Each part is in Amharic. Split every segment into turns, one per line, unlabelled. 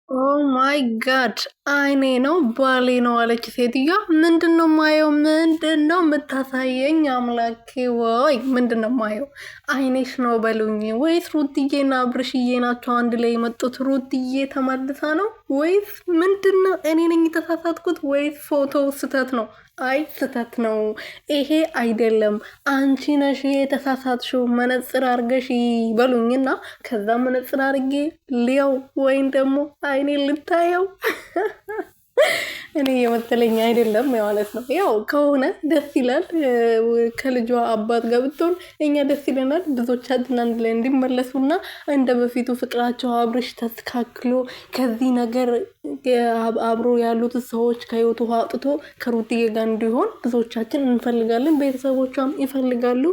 ኦ ማይ ጋድ አይኔ ነው ባሌ ነው አለች ሴትዮዋ። ምንድን ነው ማየው? ምንድን ነው የምታሳየኝ? አምላኬ ወይ ምንድን ነው ማየው? አይኔሽ ነው በሉኝ። ወይስ ሩትዬና አብርሽዬ ናቸው አንድ ላይ የመጡት? ሩትዬ ተመልሳ ነው ወይስ ምንድን ነው? እኔ ነኝ የተሳሳትኩት ወይስ ፎቶ ስተት ነው? አይ ስተት ነው ይሄ አይደለም። አንቺ ነሽ የተሳሳትሽው። መነጽር አርገሽ በሉኝና ከዛ መነጽር አርጌ ሊያው ወይም ደግሞ አይኔ ልታየው እኔ የመሰለኝ አይደለም ማለት ነው። ያው ከሆነ ደስ ይላል። ከልጇ አባት ጋር ብትሆን እኛ ደስ ይለናል። ብዙዎቻችን አንድ ላይ እንዲመለሱና እንደ በፊቱ ፍቅራቸው አብርሽ ተስተካክሎ ከዚህ ነገር አብሮ ያሉት ሰዎች ከህይወቱ አውጥቶ ከሩትዬ ጋር እንዲሆን ብዙዎቻችን እንፈልጋለን። ቤተሰቦቿም ይፈልጋሉ።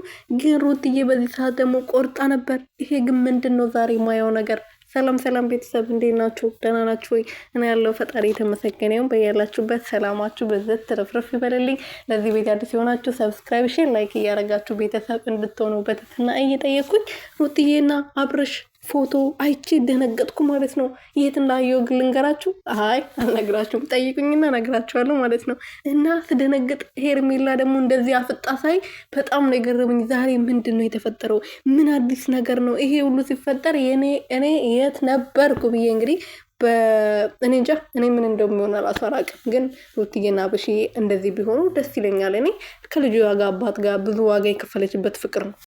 ግን ሩትዬ በዚህ ሰዓት ደግሞ ቆርጣ ነበር። ይሄ ግን ምንድን ነው ዛሬ ማየው ነገር? ሰላም ሰላም ቤተሰብ እንዴት ናችሁ? ደህና ናችሁ ወይ? እኔ ያለው ፈጣሪ የተመሰገነ ይሁን። በያላችሁበት ሰላማችሁ በዘት ትረፍረፍ ይበልልኝ። ለዚህ ቤት አዲስ የሆናችሁ ሰብስክራይብ፣ ሼር፣ ላይክ እያደረጋችሁ ቤተሰብ እንድትሆኑ በትህትና እየጠየኩኝ ሩትዬና አብርሽ ፎቶ አይቼ ደነገጥኩ ማለት ነው። የት እንዳየው ግን ልንገራችሁ? አይ አልነግራችሁም። ጠይቁኝና ነግራችኋለሁ ማለት ነው። እና ስደነግጥ ሄርሜላ ደግሞ እንደዚህ አፍጣ ሳይ በጣም ነው የገረመኝ። ዛሬ ምንድን ነው የተፈጠረው? ምን አዲስ ነገር ነው ይሄ ሁሉ ሲፈጠር? እኔ የት ነበርኩ ብዬ እንግዲህ እኔ እንጃ እኔ ምን እንደሚሆን እራሱ አላውቅም። ግን ሩትዬና አብርሽዬ እንደዚህ ቢሆኑ ደስ ይለኛል። እኔ ከልጁ ዋጋ አባት ጋር ብዙ ዋጋ የከፈለችበት ፍቅር ነው።